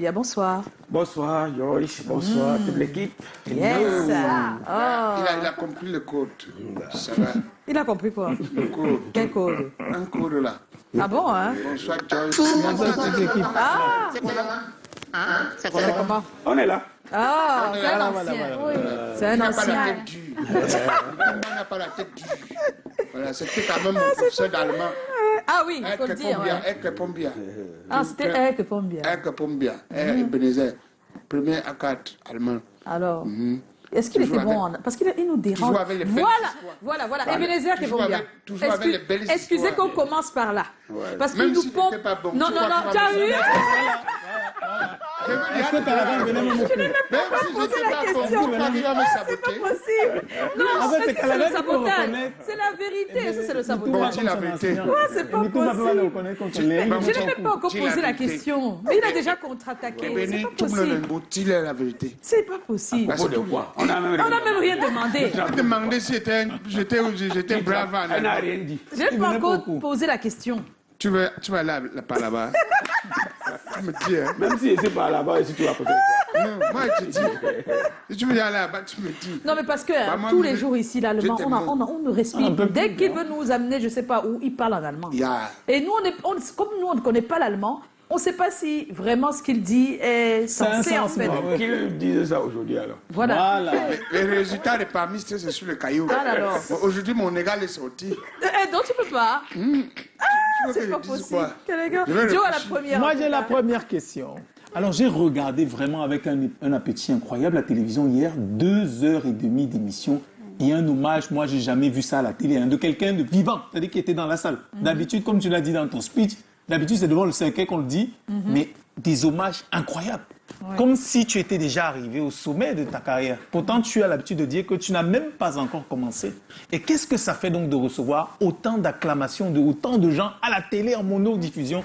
Bien, bonsoir. Bonsoir Joyce, bonsoir toute l'équipe. Yes. Il a compris le code. Ça va. Il a compris quoi? Le code. Quel code? Un code là. Ah bon, hein? Bonsoir Joyce. Ah, C'est c'est comment? On est là. Ah, c'est un ancien. C'est un Il n'a pas la ancien. tête dure. Il n'a pas la tête dure. Voilà, c'était quand même mon professeur d'allemand. Ah oui, il faut le dire. Ouais. Ecke Pombia. Ah, c'était elle que pomme bien. Ecke Pombia. Ebenezer. Premier A4 allemand. Alors, est-ce qu'il était bon en... Parce qu'il nous dérange. Toujours avec les belles histoires. Voilà. Ebenezer qui est bon bien. Toujours avec les belles histoires. Excusez qu'on commence par là. Parce qu'il Même nous si pompe... c'était pas bon. Non, tu as eu... Est-ce que tu as la même Je n'ai même pas posé la question. C'est pas possible. Non, en fait, c'est le sabotage. C'est la vérité. Ça, c'est le sabotage. Dis la vérité. Ouais, c'est pas possible. Je n'ai même pas encore posé la question. Mais il a déjà contre-attaqué. C'est pas possible. Dis la vérité. C'est pas possible. Pour de quoi? On n'a On n'a même rien demandé. Je me demandais si j'étais brave. Elle n'a rien dit. Je n'ai pas encore posé la question. Tu vas là, pas là-bas. Tu me dis, hein. Même si je suis pas là-bas, si tu vas peut-être. Non, moi je te dis. Si tu veux aller là-bas, tu me dis. Non, mais parce que moi, tous les jours ici, l'allemand, on ne respire. peut Dès plus, qu'il veut nous amener, je ne sais pas où, il parle en allemand. Yeah. Et nous, comme nous, on ne connaît pas l'allemand, on ne sait pas si vraiment ce qu'il dit est censé en fait. Qui disait ça aujourd'hui alors? Voilà. Les résultats des parmi, c'est sur le caillou. Ah, alors. Aujourd'hui, mon égal est sorti. Donc tu peux pas. C'est pas possible. Joe a la première. Moi, j'ai la première question. Alors, j'ai regardé vraiment avec un appétit incroyable la télévision hier, 2h30 d'émission. Et un hommage, moi, j'ai jamais vu ça à la télé, hein, de quelqu'un de vivant, c'est-à-dire qui était dans la salle. D'habitude, comme tu l'as dit dans ton speech, d'habitude, c'est devant le cercueil qu'on le dit, mais des hommages incroyables. Ouais. Comme si tu étais déjà arrivé au sommet de ta carrière. Pourtant, tu as l'habitude de dire que tu n'as même pas encore commencé. Et qu'est-ce que ça fait donc de recevoir autant d'acclamations de autant de gens à la télé en monodiffusion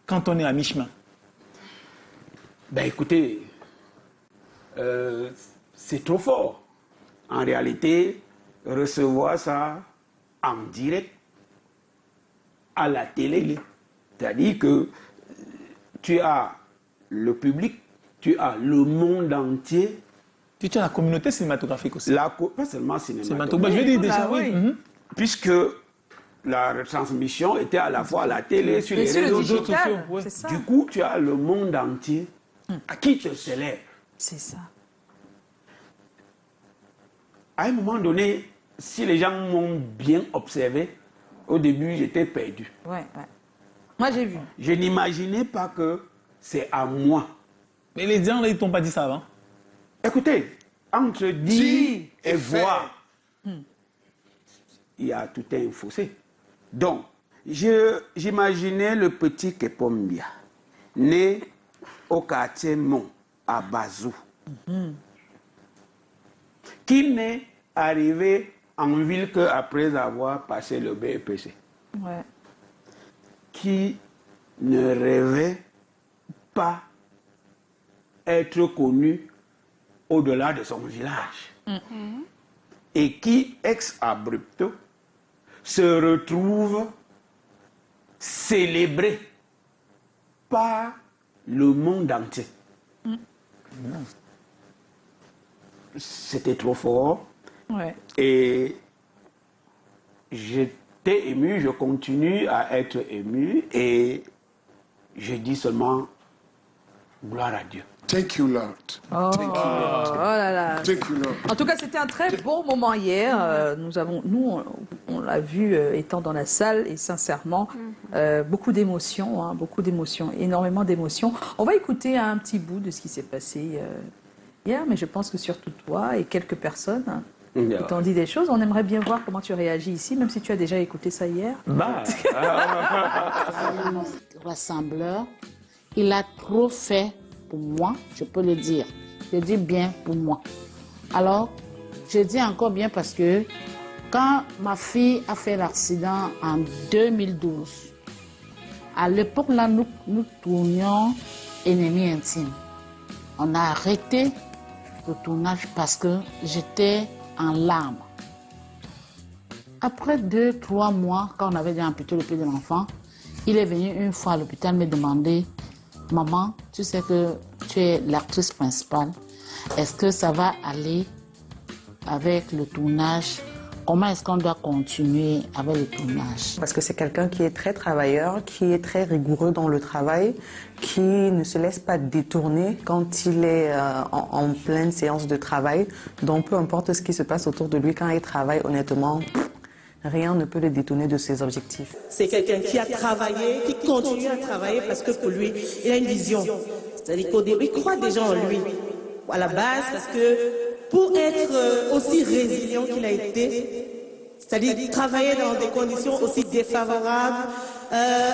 quand on est à mi-chemin? Ben écoutez, c'est trop fort. En réalité, recevoir ça en direct à la télé, c'est-à-dire que tu as le public, tu as le monde entier. Tu as la communauté cinématographique aussi. Pas seulement cinématographique. Je veux dire déjà, oui. Puisque la retransmission était à la fois à la télé, sur les réseaux sociaux. Ouais. Du coup, tu as le monde entier à qui te célèbre. C'est ça. À un moment donné, si les gens m'ont bien observé, au début, j'étais perdu. Ouais. Moi, j'ai vu. Je n'imaginais pas que c'est à moi. Mais les gens, là, ils t'ont pas dit ça avant. Écoutez, entre dire et voir, il y a tout un fossé. Donc, j'imaginais le petit Kepombia, né au quartier Mont, à Bazou, qui n'est arrivé en ville qu'après avoir passé le BEPC. Ouais. Qui ne rêvait pas être connu au-delà de son village. Et qui, ex abrupto, se retrouve célébré par le monde entier. C'était trop fort. Ouais. Et j'étais ému, je continue à être ému et je dis seulement gloire à Dieu. Thank you, Lord. Oh là là. Thank you, Lord. En tout cas, c'était un très bon moment hier. Nous, on l'a vu étant dans la salle et sincèrement, beaucoup d'émotions, énormément d'émotions. On va écouter un petit bout de ce qui s'est passé hier, mais je pense que surtout toi et quelques personnes qui t'ont dit des choses. On aimerait bien voir comment tu réagis ici, même si tu as déjà écouté ça hier. Rassembleur, il a trop fait pour moi, je peux le dire. Je dis bien pour moi. Alors, je dis encore bien parce que quand ma fille a fait l'accident en 2012, à l'époque là, nous tournions Ennemis intimes. On a arrêté le tournage parce que j'étais en larmes. Après 2-3 mois, quand on avait déjà amputé le pied de l'enfant, il est venu une fois à l'hôpital me demander maman, tu sais que tu es l'actrice principale. Est-ce que ça va aller avec le tournage? Comment est-ce qu'on doit continuer avec le tournage? Parce que c'est quelqu'un qui est très travailleur, qui est très rigoureux dans le travail, qui ne se laisse pas détourner quand il est en pleine séance de travail. Donc peu importe ce qui se passe autour de lui, quand il travaille, honnêtement, rien ne peut le détourner de ses objectifs. C'est quelqu'un qui a travaillé, qui continue à travailler parce que pour lui, il a une vision. C'est-à-dire qu'au début, il croit déjà en lui, à la base, parce que pour être aussi résilient qu'il a été, c'est-à-dire travailler dans des conditions aussi défavorables,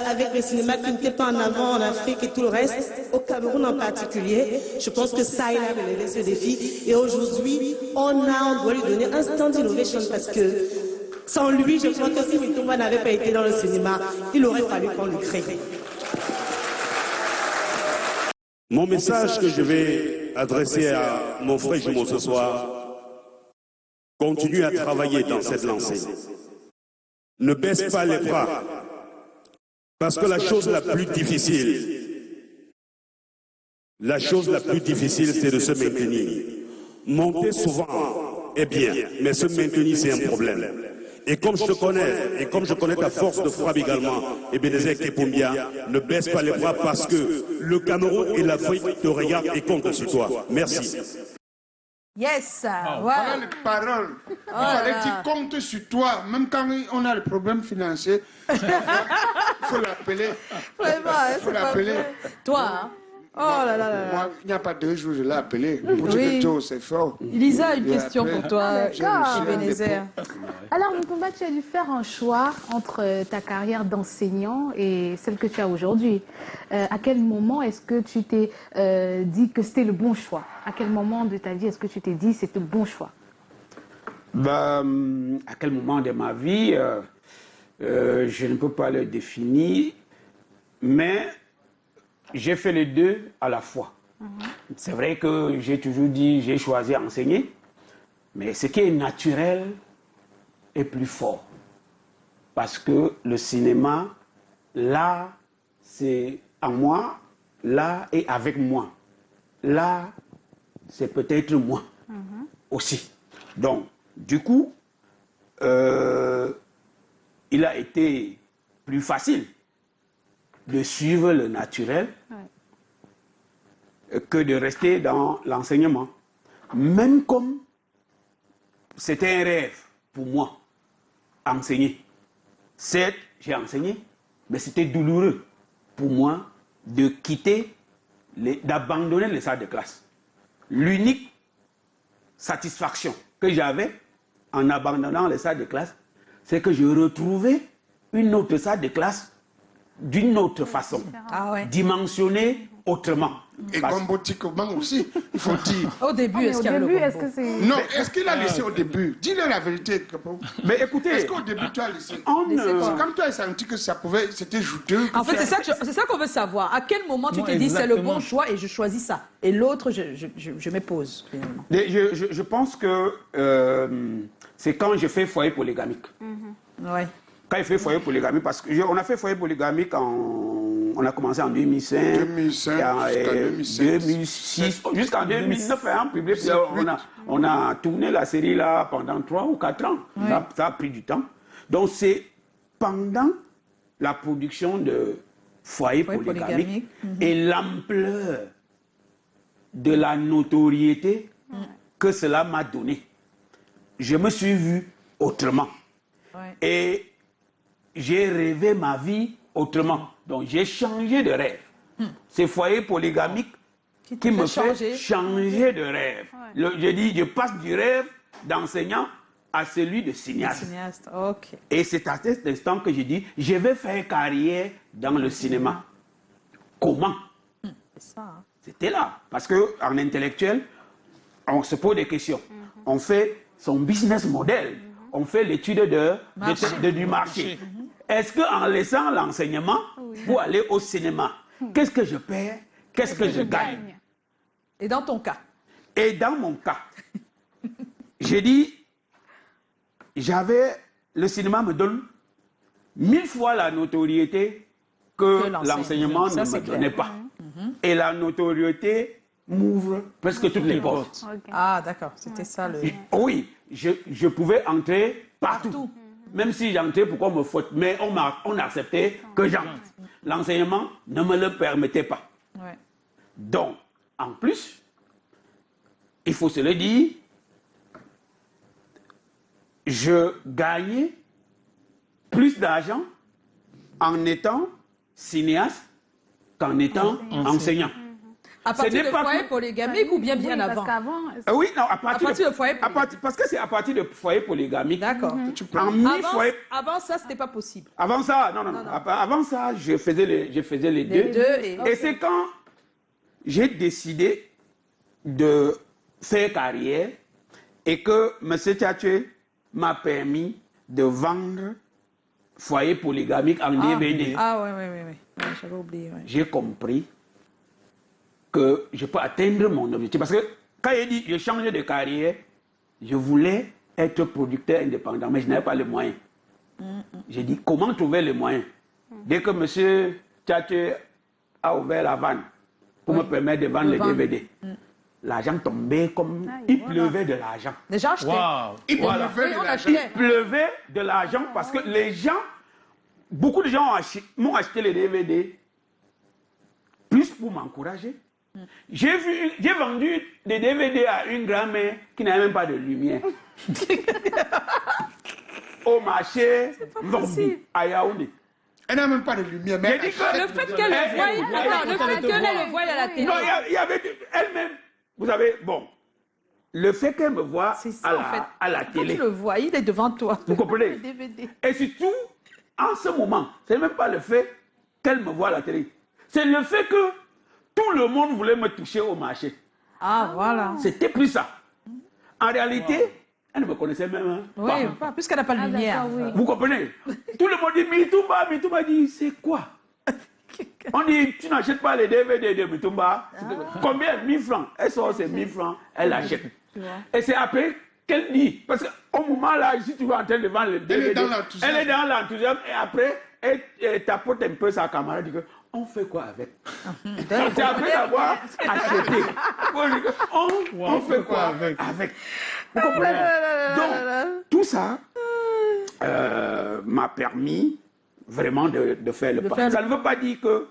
avec le cinéma qui n'était pas en avant en Afrique et tout le reste, au Cameroun en particulier, je pense que ça, il a relevé ce défi. Et aujourd'hui, on doit lui donner un stand innovation parce que sans lui, je crois que si Mitumba n'avait pas été dans le cinéma, il aurait fallu qu'on le crée. Mon message que je vais adresser à mon frère jumeau ce soir, continue à travailler dans cette lancée. Ne baisse pas les bras, parce que la chose la plus difficile, c'est de se maintenir. Monter souvent est bien, mais se maintenir, c'est un problème. Et comme je te connais, et comme je connais ta force de frappe également, Ebenezer Kepoumbia, ne baisse pas les bras parce que le Cameroun et l'Afrique te regardent et comptent sur toi. Merci. Yes, Voilà les paroles. Il fallait dire compte sur toi. Même quand on a le problème financier, il faut l'appeler. Vraiment, Il faut l'appeler. Toi, hein? Oh là là là là. Moi, il n'y a pas 2 jours, je l'ai appelé. Pour dire que Joe, c'est fort. Lisa a une question appelé. pour toi, Ebenezer. Alors, Mitumba, tu as dû faire un choix entre ta carrière d'enseignant et celle que tu as aujourd'hui. À quel moment est-ce que tu t'es dit que c'était le bon choix? À quel moment de ta vie est-ce que tu t'es dit que c'était le bon choix? À quel moment de ma vie, je ne peux pas le définir, mais j'ai fait les deux à la fois. C'est vrai que j'ai toujours dit, j'ai choisi enseigner, mais ce qui est naturel est plus fort. Parce que le cinéma, là, c'est en moi, là et avec moi. Là, c'est peut-être moi aussi. Donc, du coup, il a été plus facile de suivre le naturel que de rester dans l'enseignement. Même comme c'était un rêve pour moi, enseigner. Certes, j'ai enseigné, mais c'était douloureux pour moi de quitter, d'abandonner les salles de classe. L'unique satisfaction que j'avais en abandonnant les salles de classe, c'est que je retrouvais une autre salle de classe d'une autre façon, dimensionnée autrement. Et Gombo Tikoban aussi, il faut dire. Au début, est-ce qu'il y a le est-ce Gombo? que c'est... Non, est-ce qu'il a laissé au début? Dis-le la vérité. Mais écoutez, Est-ce qu'au début tu as laissé? Comme tu as senti que ça pouvait, c'était juteux. En fait, c'est ça qu'on veut savoir. À quel moment tu t'es dit c'est le bon choix et je choisis ça? Et l'autre, je m'épose finalement. je pense que c'est quand j'ai fait foyer polygamique. Ouais. Quand j'ai fait foyer polygamique, parce qu'on a fait foyer polygamique on a commencé en 2005, 2006, jusqu'en 2009, hein, public, on a tourné la série là pendant 3 ou 4 ans. Ouais. Ça a pris du temps. Donc c'est pendant la production de foyer polygamique et l'ampleur de la notoriété que cela m'a donné. Je me suis vu autrement. Ouais. Et j'ai rêvé ma vie autrement. Donc j'ai changé de rêve. C'est foyer polygamique qui me fait changer de rêve. Ouais. Je dis, je passe du rêve d'enseignant à celui de cinéaste. Okay. Et c'est à cet instant que j'ai dit, je vais faire carrière dans le cinéma. Comment? C'est ça. Hein. C'était là. Parce qu'en intellectuel, on se pose des questions. On fait son business model. On fait l'étude du marché. Est-ce qu'en laissant l'enseignement pour aller au cinéma, qu'est-ce que je perds? Qu'est-ce que je gagne? Et dans ton cas? Et dans mon cas, j'ai dit, le cinéma me donne 1000 fois la notoriété que l'enseignement ne me donnait pas. et la notoriété m'ouvre presque toutes les portes. Ok. Ah, d'accord, c'était ça le... Oui, je pouvais entrer partout. Même si j'entrais, pourquoi me faute? Mais on acceptait que j'entre. L'enseignement ne me le permettait pas. Ouais. Donc, en plus, il faut se le dire, je gagnais plus d'argent en étant cinéaste qu'en étant enseignant. À Ce partir n'est du pas foyer que- polygamique ou bien Oui, avant? parce qu'avant, Oui, non, à partir partir de foyer parce que c'est à partir de foyer polygamique. D'accord. En mi-foyer. Avant ça, c'était pas possible. Avant ça, non. Avant ça, je faisais les Les deux. deux et... Et c'est quand j'ai décidé de faire carrière et que M. Tchatché m'a permis de vendre foyer polygamique en DVD. Ah, ouais, j'avais oublié, ouais. J'ai compris que je peux atteindre mon objectif. Parce que quand il dit je change de carrière, je voulais être producteur indépendant, mais je n'avais pas les moyens. J'ai dit comment trouver les moyens? Dès que M. Tchatché a ouvert la vanne pour me permettre de vendre les DVD, l'argent tombait comme... Il pleuvait de l'argent. Déjà acheté. Waouh. Il Voilà. pleuvait de On l'argent. achetait. Il pleuvait de l'argent parce que les gens, beaucoup de gens m'ont acheté les DVD plus pour m'encourager. J'ai vendu des DVD à une grand-mère qui n'avait même pas de lumière. Au marché Vombi, à Yaoundé. Elle n'a même pas de lumière. J'ai Mais dit que Le fait qu'elle le voie, attends, le fait qu'elle le voie à la télé. non, il y avait elle-même. Vous savez, bon, le fait qu'elle me voit C'est ça, en fait. à la Quand télé, tu le vois, il est devant toi. vous comprenez? Le DVD. Et surtout, en ce moment, c'est même pas le fait qu'elle me voit à la télé. C'est le fait que tout le monde voulait me toucher au marché. Ah, voilà. C'était plus ça. En réalité, elle ne me connaissait même Oui, pas. puisqu'elle n'a pas de lumière. d'accord, oui. Vous comprenez? Tout le monde dit Mitumba. Mitumba dit c'est quoi? On dit tu n'achètes pas les DVD de Mitumba. Combien? 1000 francs. Elle sort ses 1000 francs, elle achète. Et c'est après qu'elle dit, parce qu'au moment là, je suis toujours en train de vendre le DVD. est dans l'enthousiasme. Elle est dans l'enthousiasme et après, elle tapote un peu sa camarade, dit que, on fait quoi avec? C'est après avoir acheté. On fait quoi avec? Vous comprenez? Donc, tout ça m'a permis vraiment de faire le pas. Ça ne veut pas dire que,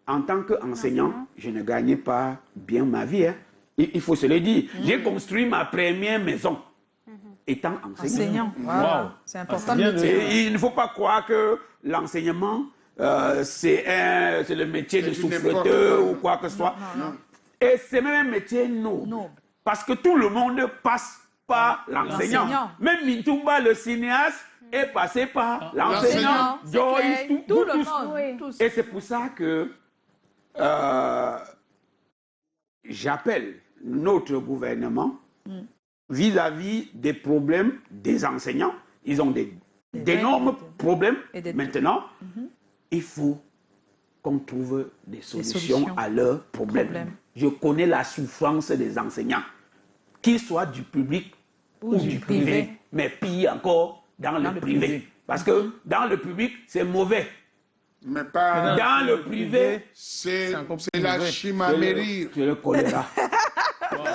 en tant qu'enseignant, je ne gagnais pas bien ma vie. Hein. Il faut se le dire. J'ai construit ma première maison étant enseignant. Wow. C'est important c'est bien de le dire. Et il ne faut pas croire que l'enseignement, c'est le métier de C'est une souffleteur époque. ou quoi que ce soit. Et c'est même un métier noble. Parce que tout le monde passe par l'enseignant. Même Mintumba, le cinéaste, est passé par l'enseignant. Joyce, Tout le tous. monde. Oui. Tous. Et c'est pour ça que j'appelle notre gouvernement vis-à-vis des problèmes des enseignants. Ils ont d'énormes problèmes. Et des- Maintenant, il faut qu'on trouve des solutions solutions. à leurs problèmes. Je connais la souffrance des enseignants, qu'ils soient du public ou du privé. Mais pire encore, dans le privé. Parce que dans le public, c'est mauvais. Mais pas. Dans le privé, C'est encore plus la mauvais. chimamérie. c'est le choléra.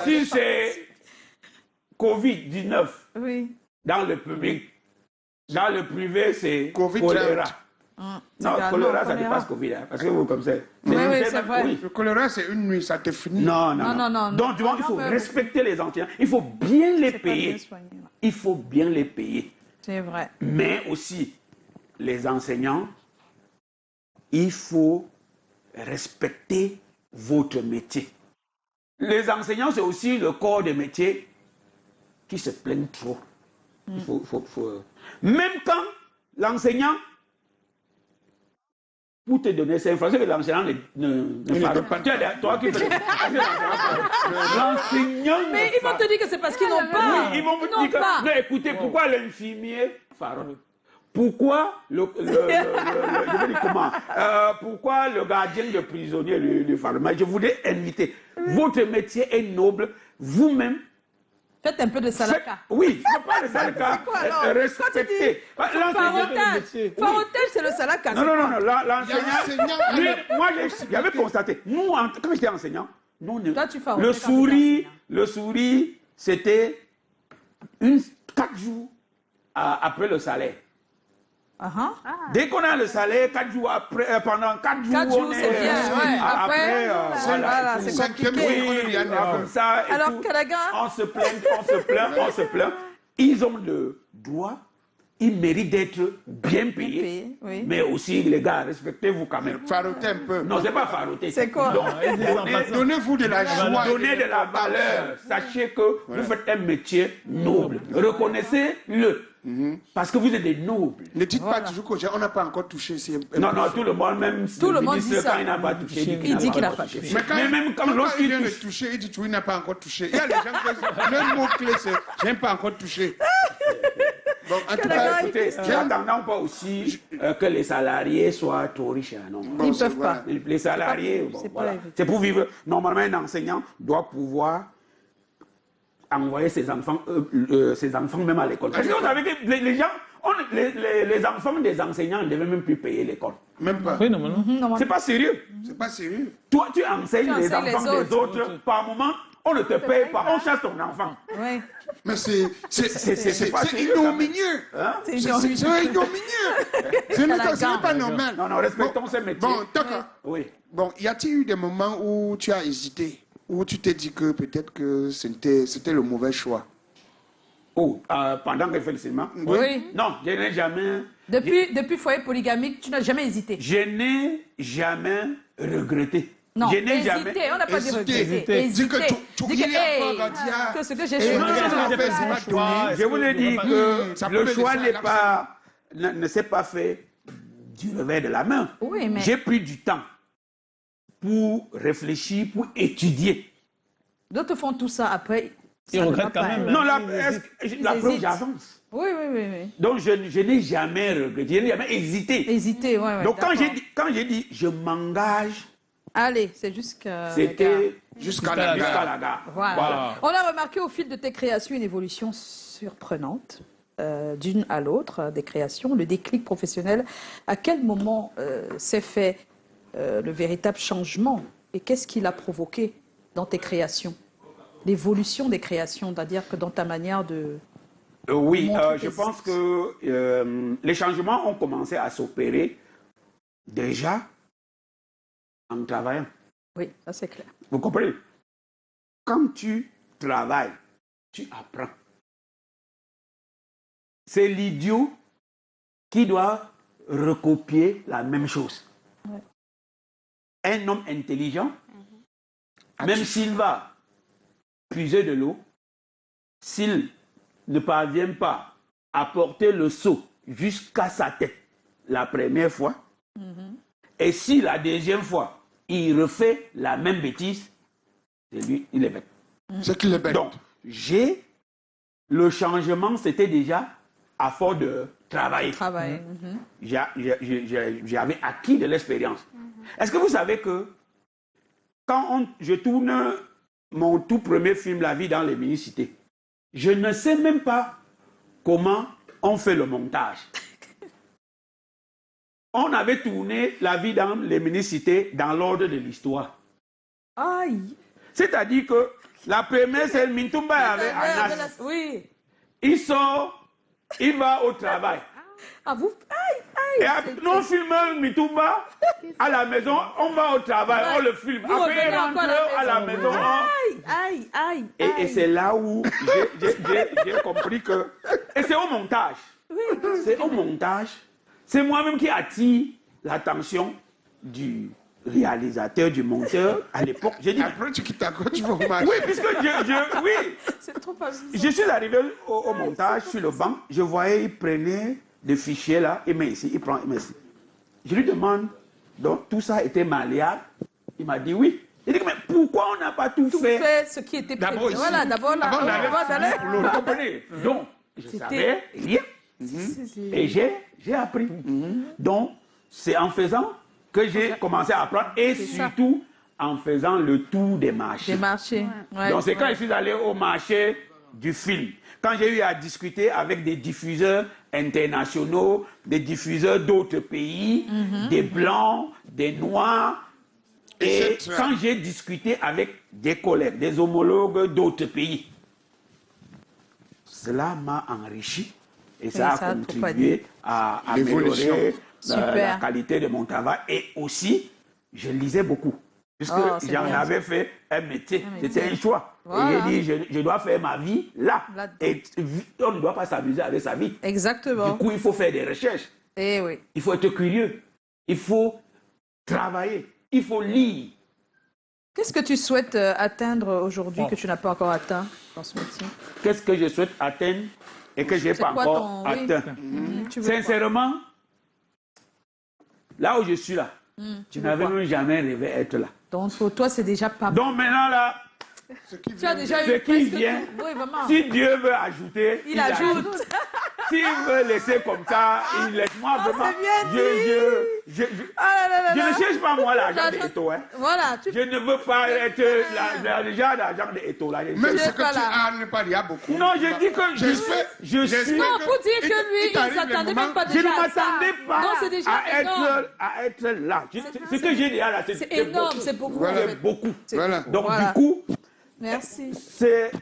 Si c'est Covid-19 Oui. dans le public, dans le privé, c'est Covid-30. choléra. Non, également choléra, ça choléra. dépasse Covid. Hein, parce que vous, comme ça. Oui, c'est vrai. Oui. Le choléra, c'est une nuit, ça te finit. Non. Donc, tu vois, il faut mais- respecter les enseignants. Il faut bien les C'est pas bien payer. soigné, là. Il faut bien les payer. C'est vrai. Mais aussi, les enseignants, il faut respecter votre métier. Les enseignants, c'est aussi le corps de métier qui se plaignent trop. Il faut. Même quand l'enseignant, pour te donner ces informations, que l'enseignant ne parle pas. Toi qui fais l'enseignant. Mais ils vont te dire que c'est parce qu'ils n'ont pas. Oui, ils vont vous n'ont dire que, pas. non, écoutez, pourquoi l'infirmier faronne? Pourquoi je vais dire comment? Pourquoi le gardien de prisonnier le faronne? Mais je voudrais inviter. Votre métier est noble. Vous-même, Faites un peu de salaka. Oui, je parle de salaka. C'est quoi, alors? Respectez. Farotage, c'est le salaka. Non, l'enseignant, l'enseignant, lui, moi, j'avais constaté, nous, quand j'étais enseignant, nous, Toi, tu fais le souris, c'était 4 jours après le salaire. Dès qu'on a le salaire, 4 jours après, pendant 4 jours, 4 jours, on est... c'est bien. Après, voilà, c'est compliqué. Oui, comme ça. Et alors, tout. Kalaga... On se plaint. Ils ont le droit, ils méritent d'être bien payés. Oui. Mais aussi, les gars, respectez-vous quand même. Faroter un peu. Non, c'est pas faroter. C'est quoi? Donnez-vous de la joie. Donnez de la valeur. Sachez que vous faites un métier noble. Reconnaissez-le. Parce que vous êtes des nobles. Ne dites pas toujours qu'on n'a pas encore touché. Non, tout le monde, même tout le monde dit ça. Quand il n'a pas touché, il dit qu'il n'a pas touché. Mais même quand lorsqu'il vient de toucher, il dit qu'il n'a pas encore touché. Il y a des gens qui le mot-clé, c'est « j'ai pas encore touché ». Bon, en tout cas, écoutez, n'attendons pas aussi que les salariés soient trop riches. Non. Ils ne peuvent pas. Les salariés, c'est pour vivre. Normalement, un enseignant doit pouvoir envoyer ses enfants même à l'école. Parce que vous savez que les gens, les enfants des enseignants ne devaient même plus payer l'école. Même pas. Oui, normalement. C'est pas sérieux. C'est pas sérieux. Toi, tu enseignes les enfants des autres. Par moment, on ne te paye pas. On chasse ton enfant. Oui. Mais c'est ignominieux. C'est ignominieux. Ce n'est pas normal. Non, respectons ce métier. Bon, d'accord. Oui. Bon, y a-t-il eu des moments où tu as hésité, où tu t'es dit que peut-être que c'était le mauvais choix? Oh, pendant que je fais le cinéma? Oui. Non, je n'ai jamais... Depuis foyer polygamique, tu n'as jamais hésité? Je n'ai jamais regretté. Non, je n'ai jamais... on n'a pas dit regretter. Dis que que ce que j'ai choisi. Je vous ai dit que le choix ne s'est pas fait du revers de la main. Oui, mais... J'ai pris du temps pour réfléchir, pour étudier. D'autres font tout ça après. Ils regrettent quand même. Non, la preuve, j'avance. Oui. Donc, je n'ai jamais regretté, je n'ai jamais hésité. Ouais. Donc, quand j'ai dit, je m'engage. Allez, c'est jusqu'à... C'était jusqu'à la gare. Voilà. On a remarqué au fil de tes créations une évolution surprenante, d'une à l'autre, des créations, le déclic professionnel. À quel moment s'est fait le véritable changement et qu'est-ce qui l'a provoqué dans tes créations? L'évolution des créations, c'est-à-dire que dans ta manière de... Oui, je pense que les changements ont commencé à s'opérer déjà en travaillant. Oui, ça c'est clair. Vous comprenez? Quand tu travailles, tu apprends. C'est l'idiot qui doit recopier la même chose. Ouais. Un homme intelligent, même s'il va puiser de l'eau, s'il ne parvient pas à porter le seau jusqu'à sa tête la première fois, et si la deuxième fois, il refait la même bêtise, c'est lui, il est bête. C'est qu'il est bête. Donc, le changement, c'était déjà à force de travailler. J'avais acquis de l'expérience. Est-ce que vous savez que quand je tourne mon tout premier film, La vie dans les mini-cités, je ne sais même pas comment on fait le montage. On avait tourné La vie dans les mini-cités dans l'ordre de l'histoire. Aïe! C'est-à-dire que la première, c'est Mintumba avec Anas. Oui. Il sort, il va au travail. Ah, vous? Et nous filmons Mintumba à la maison, on va au travail, on le filme. Après, il rentre à la maison. Aïe. Et c'est là où j'ai compris que... Et c'est au montage. C'est au montage. C'est moi-même qui attire l'attention du réalisateur, du monteur à l'époque. J'ai dit... Après, tu quittes à quoi tu vas au match? Oui, puisque C'est trop amusant. Je suis arrivé au montage sur le banc. Je voyais, il prenait des fichiers là, il met ici, il prend, il met ici. Je lui demande, donc tout ça était malléable. Il m'a dit oui. J'ai dit, mais pourquoi on n'a pas tout fait ce qui était prévu? D'abord ici. Voilà, d'abord là. Vous comprenez? Donc, je savais rien. Et j'ai appris. Donc, c'est en faisant que j'ai commencé à apprendre et surtout en faisant le tour des marchés. Des marchés. Donc, c'est quand je suis allé au marché du film, quand j'ai eu à discuter avec des diffuseurs internationaux, des diffuseurs d'autres pays, des blancs, des noirs, et quand j'ai discuté avec des collègues, des homologues d'autres pays, cela m'a enrichi et ça a contribué à améliorer la qualité de mon travail. Et aussi, je lisais beaucoup. Puisque j'en avais fait un métier. C'était un choix. Voilà. Et j'ai dit, je dois faire ma vie là. Et on ne doit pas s'amuser avec sa vie. Exactement. Du coup, il faut faire des recherches. Eh oui. Il faut être curieux. Il faut travailler. Il faut lire. Qu'est-ce que tu souhaites atteindre aujourd'hui que tu n'as pas encore atteint dans ce métier? Qu'est-ce que je souhaite atteindre et que je n'ai pas encore atteint? Sincèrement, là où je suis là, je n'avais même jamais rêvé être là. Donc pour toi, c'est déjà pas mal. Donc maintenant là, tu as déjà ce qui vient, si Dieu veut ajouter, il ajoute. S'il veut laisser comme ça, il laisse-moi vraiment. Je ne cherche pas moi l'argent de Eto. Hein. Voilà, je ne veux pas être déjà l'argent de Eto. Même ce que tu as n'est pas, il y a beaucoup. Non, je dis que je suis. Non, pour dire que lui, il ne s'attendait même pas déjà à ça. Je ne m'attendais pas à être là. Ce que j'ai dit là, c'est énorme, c'est beaucoup. C'est beaucoup. Donc du coup, merci.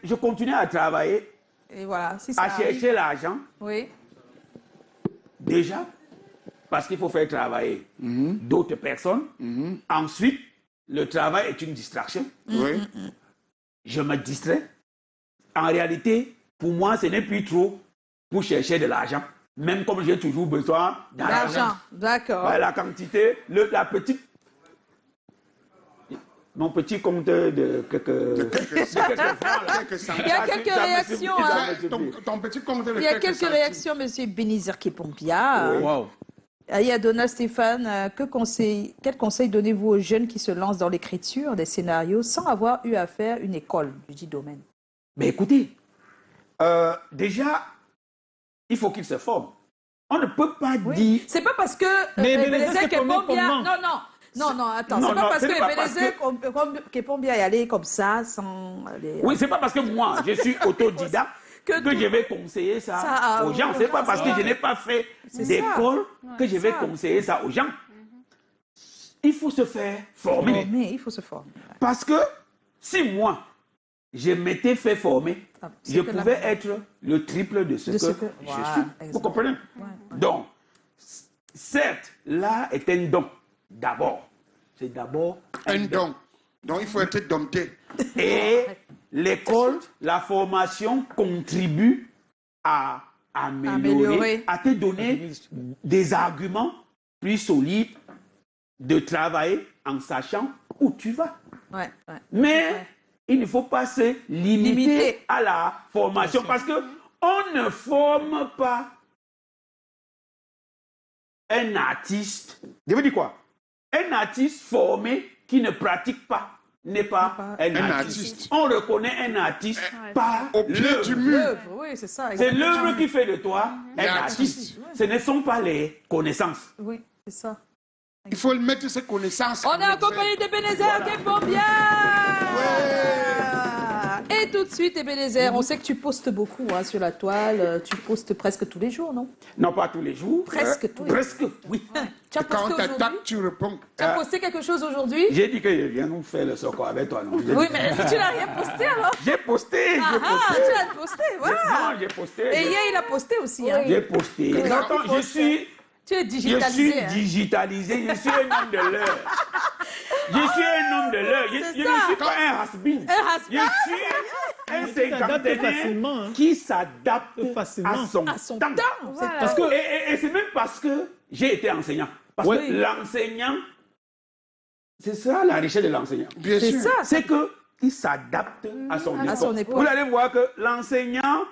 Je continue à travailler. Et voilà, si à chercher l'argent. Oui. Déjà, parce qu'il faut faire travailler d'autres personnes. Ensuite, le travail est une distraction. Je me distrais. En réalité, pour moi, ce n'est plus trop pour chercher de l'argent. Même comme j'ai toujours besoin d'argent. D'accord. La quantité, la petite. Mon petit compte de quelques francs. Il y a quelques réactions. Ton petit compte de Il y a quelques réactions, M. Benizir Kepombia. Wow. Il y a Donald Stéphane. Quel conseil donnez-vous aux jeunes qui se lancent dans l'écriture des scénarios sans avoir eu à faire une école du dit domaine? Mais écoutez, déjà, il faut qu'ils se forment. On ne peut pas dire... C'est pas parce que Benizir Kepombia... Non, attends, c'est pas parce que Benizir Kepombia est allé comme ça, sans... Oui, c'est pas parce que moi, je suis autodidacte que je vais conseiller ça aux gens. C'est pas parce que je n'ai pas fait d'école que je vais conseiller ça aux gens. Il faut se faire former. Il faut se former. Parce que si moi, je m'étais fait former, je pouvais être le triple de ce que je suis. Vous comprenez? Donc, certes, l'art est un don. D'abord, c'est d'abord un don. Donc il faut être dompté. Et l'école, la formation contribue à améliorer, à te donner des arguments plus solides de travailler en sachant où tu vas. Mais il ne faut pas se limiter à la formation parce que on ne forme pas un artiste. Je veux dire quoi? Un artiste formé qui ne pratique pas n'est pas un artiste. On reconnaît un artiste par l'œuvre. Oui, c'est ça. C'est l'œuvre qui fait de toi un artiste. Ce ne sont pas les connaissances. Oui, c'est ça. Il faut mettre ses connaissances. On est en compagnie de Benizir Kepombia. Et tout de suite, Ebenezer, on sait que tu postes beaucoup sur la toile. Tu postes presque tous les jours, non? Non, pas tous les jours. Presque tous les jours. Presque, oui. Tu as posté aujourd'hui? Tu réponds. Tu as posté quelque chose aujourd'hui? J'ai dit que je viens nous faire le soco avec toi, non? Oui, mais tu n'as rien posté alors? J'ai posté. Tu as posté, voilà. Non, j'ai posté. Et hier, il a posté aussi. J'ai posté. Attends, je suis... Tu es digitalisé. Je suis digitalisé, je suis un homme de l'heure. Je suis un homme de l'heure. Je ne suis pas un has-been. Je suis un cinquantenaire qui s'adapte à son temps. Parce que, et c'est même parce que j'ai été enseignant. Parce que l'enseignant, c'est ça la richesse de l'enseignant. Bien sûr. C'est qu'il s'adapte à son époque. Vous allez voir que l'enseignant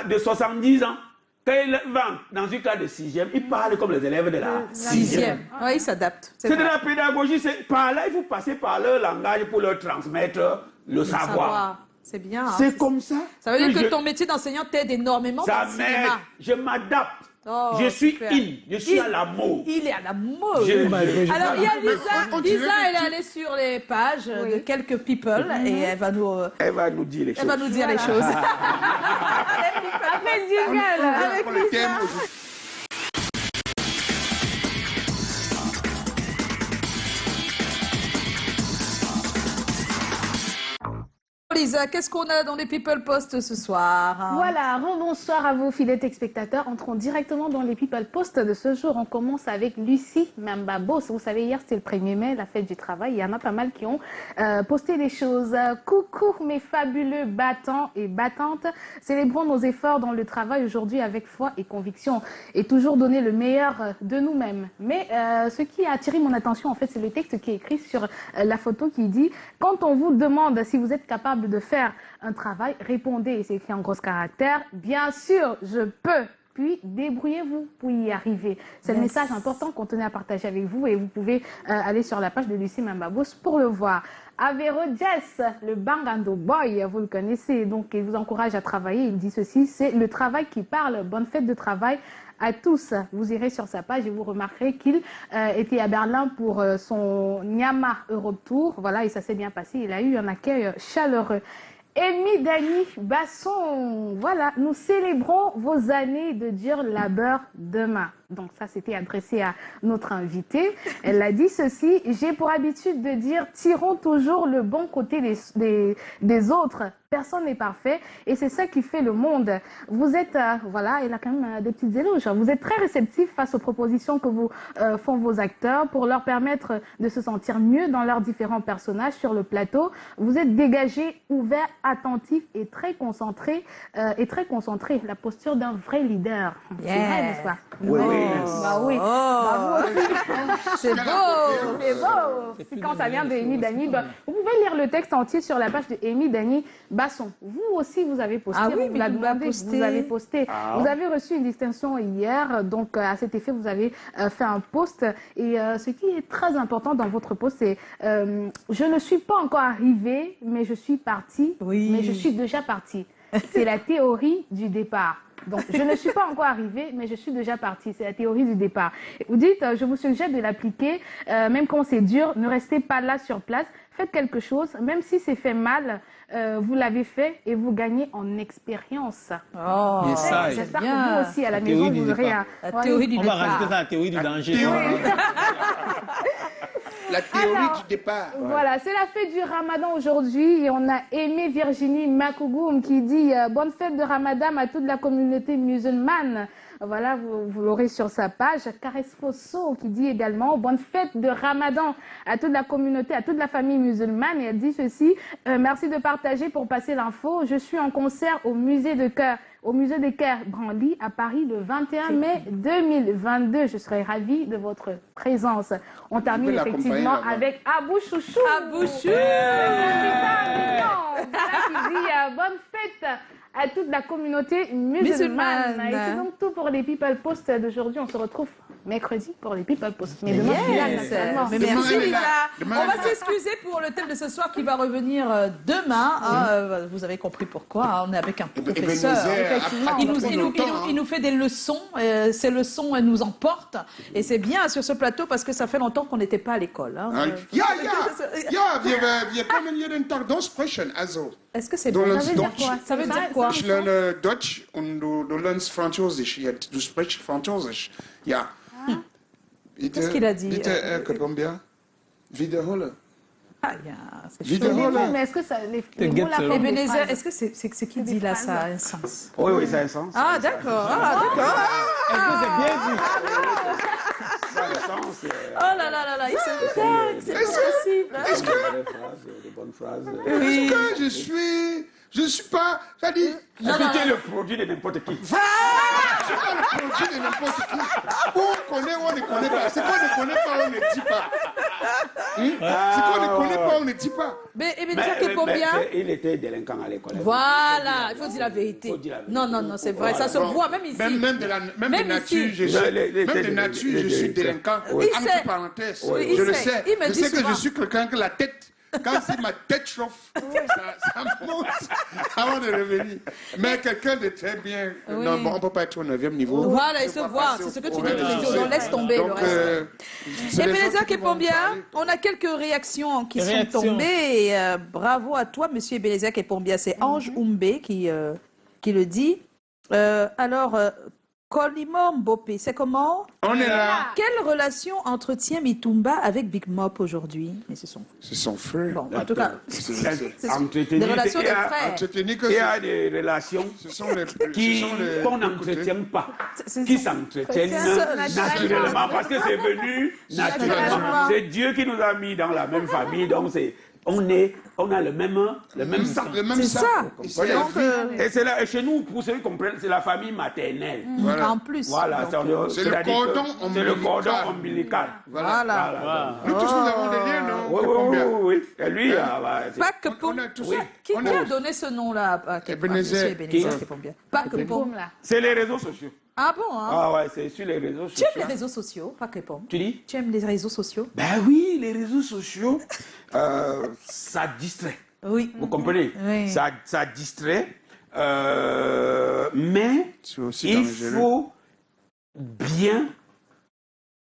de 70 ans, quand il va dans une classe de 6e, il parle comme les élèves de la 6e. Oui, il s'adapte. C'est de la pédagogie. Par là, il faut passer par leur langage pour leur transmettre le savoir. C'est bien. C'est comme ça. Ça veut dire que ton métier d'enseignant t'aide énormément dans le cinéma. Je m'adapte. Oh, je suis super. je suis à la mode. Il est à la mode. Je- Alors, il y a Mais on dirait Lisa, que elle est tu- allée sur les pages de quelques people et elle va nous dire les choses. Elle va nous dire les choses. Après jingle. Avec Pour le thème aujourd'hui. Lisa, qu'est-ce qu'on a dans les People Post ce soir, hein? Voilà, rebonsoir à vous fidèles spectateurs. Entrons directement dans les People Post de ce jour. On commence avec Lucie Mambabos. Vous savez, hier c'était le 1er mai, la fête du travail. Il y en a pas mal qui ont posté des choses. Coucou mes fabuleux battants et battantes. Célébrons nos efforts dans le travail aujourd'hui avec foi et conviction et toujours donner le meilleur de nous-mêmes. Mais ce qui a attiré mon attention, en fait, c'est le texte qui est écrit sur la photo qui dit « Quand on vous demande si vous êtes capable de faire un travail, répondez, et c'est écrit en gros caractères, bien sûr, je peux. Puis débrouillez-vous pour y arriver. C'est le message important qu'on tenait à partager avec vous et vous pouvez aller sur la page de Lucie Mambabos pour le voir. Avero Jess, le Bangando Boy, vous le connaissez, donc il vous encourage à travailler. Il dit ceci, c'est le travail qui parle. Bonne fête de travail à tous. Vous irez sur sa page et vous remarquerez qu'il était à Berlin pour son Nyama Europe Tour. Voilà, et ça s'est bien passé. Il a eu un accueil chaleureux. Amy Dani Basson, voilà, nous célébrons vos années de dur labeur demain. Donc ça, c'était adressé à notre invitée. Elle a dit ceci, j'ai pour habitude de dire, tirons toujours le bon côté des autres. Personne n'est parfait et c'est ça qui fait le monde. Vous êtes, voilà, elle a quand même des petites éloges. Vous êtes très réceptifs face aux propositions que vous font vos acteurs pour leur permettre de se sentir mieux dans leurs différents personnages sur le plateau. Vous êtes dégagés, ouverts, attentifs et très concentrés. La posture d'un vrai leader. C'est vrai, n'est-ce pas? Oui, oui. Bah oui. Bah, vous aussi. C'est beau. C'est beau. C'est quand ça vient de Amy Dani. Vous pouvez lire le texte entier sur la page de Amy Dani Basson. Vous aussi, vous avez posté. Ah oui, vous mais l'avez tu m'as demandé, posté. vous avez posté. Ah. Vous avez reçu une distinction hier. Donc, à cet effet, vous avez fait un post. Et ce qui est très important dans votre post, c'est je ne suis pas encore arrivée, mais je suis partie. Oui. Mais je suis déjà partie. C'est la théorie du départ. Donc, je ne suis pas encore arrivée, mais je suis déjà partie. C'est la théorie du départ. Et vous dites, je vous suggère de l'appliquer, même quand c'est dur. Ne restez pas là sur place. Faites quelque chose, même si c'est fait mal, vous l'avez fait et vous gagnez en expérience. Oh, Message. J'espère que bien. vous aussi, à la La maison, théorie du vous aurez départ. un... La théorie du On va départ. rajouter ça, la théorie du danger. La théorie Alors, du départ. Voilà, c'est la fête du Ramadan aujourd'hui et on a aimé Virginie Makougoum qui dit bonne fête de Ramadan à toute la communauté musulmane. Voilà, vous l'aurez sur sa page. Caresse Fosso qui dit également bonne fête de Ramadan à toute la communauté, à toute la famille musulmane. Et elle dit ceci, merci de partager pour passer l'info. Je suis en concert au musée de cœur. Au musée des Cœurs Branly à Paris le 21 mai 2022. Je serai ravie de votre présence. On termine l'accompagner effectivement là-bas. avec Abou Chouchou. Abou Chou. Voilà, qui dit bonne fête à toute la communauté musulmane. Musulmane. Et c'est donc tout pour les People Post d'aujourd'hui. On se retrouve mercredi pour les People Post. Mais demain, Yes. naturellement. Mais Demain, merci elle est Lisa. là. Demain, On elle va est là. s'excuser pour le thème de ce soir qui va revenir demain. Vous avez compris pourquoi. Hein. On est avec un professeur. Il nous fait des leçons. Ces leçons, elles nous emportent. Et c'est bien sur ce plateau parce que ça fait longtemps qu'on n'était pas à l'école. Hein. Ja, wir kommen jeden Tag Deutsch sprechen. Also, Est-ce que c'est du bon? lernst Ça veut dire Deutsch. quoi? Ça veut dire quoi? Ich lerne Deutsch und du lernst Französisch. Ja, du sprichst Französisch. Ja. Qu'est-ce qu'il a dit? Bitte, Colombia. Wiederhole. Ah, c'est chaud. Wiederhole. Mais est-ce que ça, les mots, la get forme Et des Ebenezer, phrases. est-ce que c'est qui dit là ça a un sens? Oui, oui, ça a un sens. Ah, d'accord. Ah, d'accord. Est-ce que c'est bien dit? Ça a un sens. Oh là là là là, il se dingue, c'est pas possible. Est-ce que, Des bonnes phrases. est-ce que je suis pas, c'est-à-dire, Est-ce que tu es le produit de n'importe qui? je suis pas le produit de n'importe qui. Ou on connaît ou on ne connaît pas. C'est qu'on ne connaît pas, on ne dit pas. C'est qu'on ne connaît pas, on ne dit pas. Mais Ebenezer, qui est combien? Il était délinquant à l'école. Voilà, il faut dire la vérité. Faut dire la vérité. Non, non, non, c'est vrai, ça se Bon, voit même ici. Même de nature, ici. je suis délinquant. Il Entre sait. parenthèses, Oui, il je le sait. sais. Il me Je dit sais que souvent. je suis quelqu'un que la tête Quand c'est ma tête chauffe, ça monte avant de revenir. Mais quelqu'un de très bien. Oui. Non, bon, on ne peut pas être au 9e niveau. Voilà, il Je se dois voit. passer C'est ce que au tu dis tous les jours. projet. Donc, laisse tomber Donc, le reste. c'est Et les Ebenezer gens qui vont me Kepombia, parler. on a quelques réactions qui sont Réactions. tombées. Et, bravo à toi, monsieur Ebenezer Kepombia. C'est Ange Oumbe qui le dit. Alors, Kolimo Mbope, c'est comment? On est là. Quelle relation entretient Mitumba avec Big Mop aujourd'hui? Mais c'est son... C'est son frère. Bon, en tout cas, Entretenir, des relations de il y a- frères. Entretenir que Il y a des relations ce sont les qu'on n'entretient pas, c'est- qui s'entretiennent naturellement parce que c'est venu naturellement. C'est Dieu qui nous a mis dans la même famille, donc on a le même sang. Le même C'est sang. ça. Et c'est la Donc, vie. Et c'est là, et chez nous, pour ceux qui comprennent, c'est la famille maternelle. Voilà. En plus. Voilà, Donc, c'est le c'est-à-dire cordon que c'est le cordon ombilical. Voilà. Nous tous, nous avons des liens, non? Oui, Combien? oui. Et lui, c'est- Pas que pour... On a tous. Qui on a a- donné ce nom-là à Ebenezer. Ebenezer Kepombia? Pas que pour... Boum, là. c'est les réseaux sociaux. Ah bon, hein? Ah ouais, c'est sur les réseaux Tu aimes sociaux. les réseaux sociaux, pas que pour... Tu dis? Tu aimes les réseaux sociaux? Ben oui, les réseaux sociaux, ça distrait. Oui. Vous comprenez? Oui. Ça distrait, mais C'est aussi il dangereux. faut bien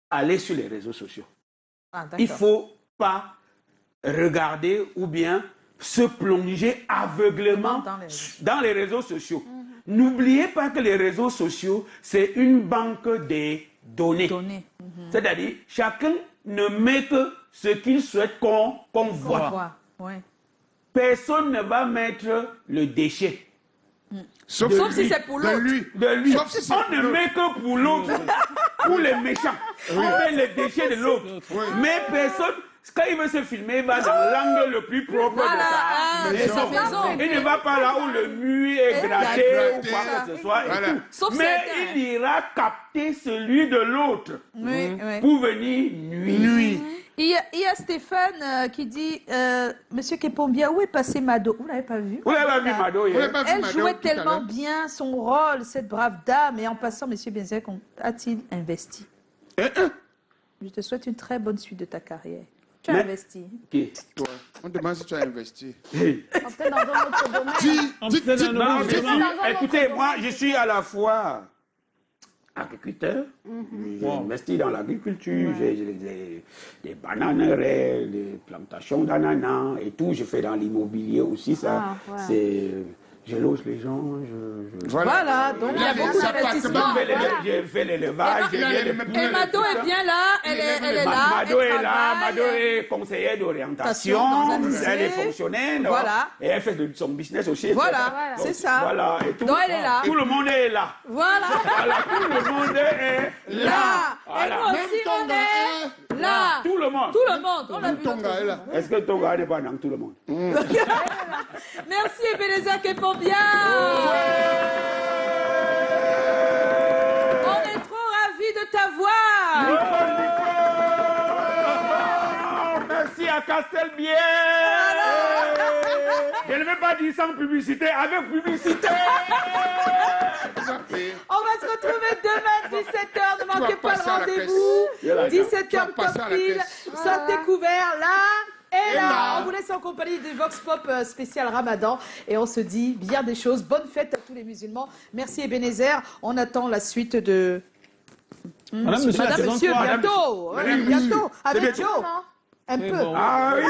aller sur les réseaux sociaux. Ah, d'accord. Il ne faut pas regarder ou bien se plonger aveuglément dans les réseaux sociaux. N'oubliez pas que les réseaux sociaux, c'est une banque des données. Donner. C'est-à-dire, chacun ne met que ce qu'il souhaite qu'on voit. Voir. Ouais. Personne ne va mettre le déchet Sauf si c'est pour de l'autre. lui. de lui. Sauf si c'est On pour ne l'autre. met que pour l'autre, pour les méchants. On met les déchets de l'autre. Mais personne, quand il veut se filmer, il va dans l'angle le plus propre Voilà, de de sa maison. Il ne va pas là où le mur est gratté ou quoi que ce soit. et Voilà. tout. Sauf Mais certains. il ira capter celui de l'autre Oui, oui. pour venir nuire. Nuit. Il y a Stéphane qui dit Monsieur Kepombia, où est passé Mado? Vous l'avez pas vu? Vous l'avez pas vu, Mado, Vous hier? n'avez pas vu Elle Mado jouait tout à tellement l'heure? bien son rôle, cette brave dame. Et en passant, Monsieur Benzek, a-t-il investi? Je te souhaite une très bonne suite de ta carrière. Tu as Mais- investi. Qui? Toi, on demande si tu as investi. Hey. Peut-être dans un autre domaine. Non, Non, je suis- dans un écoutez, autre moi, domaine. je suis à la fois agriculteur, j'ai investi dans l'agriculture, j'ai des bananeraies, des plantations d'ananas et tout. Je fais dans l'immobilier aussi, ça. Ah, ouais. C'est... Je loge les gens, Voilà, donc il y a des beaucoup appartements. d'investissements. j'ai fait l'élevage, j'ai bien les poules. Et Mado est bien là, elle est là. Mado elle est là, travaille. Mado est conseillère d'orientation, Dans un lycée. elle est fonctionnaire, non? Voilà. Et elle fait de son business aussi. Voilà, Donc, c'est ça. Voilà, et tout. Donc elle est là. Tout le monde est là. Voilà, Voilà, tout le monde est là. là. Et Voilà. nous aussi, on Tonga est est là. Tout le monde. Tout le monde, on l'a vu. Tonga est là. Est-ce que Tonga n'est pas dans tout le monde? Merci Ebenezer Kepombia. On est trop ravis de ta voix. Oh, merci à Castelbier. Je ne vais pas dire sans publicité, avec publicité. On va se retrouver demain 17h. Ne manquez pas passer à la le rendez-vous. caisse. Tu 17h vas passer à la top pile. caisse. Sortez couverts là. Et là, là. on vous laisse en compagnie du Vox Pop spécial Ramadan. Et on se dit bien des choses. Bonne fête à tous les musulmans. Merci Ebenezer. On attend la suite de... Madame, monsieur, la Madame, saison monsieur, 3. bientôt. Madame, Bientôt. C'est Avec bientôt. Joe. Un peu. bon. Ah oui.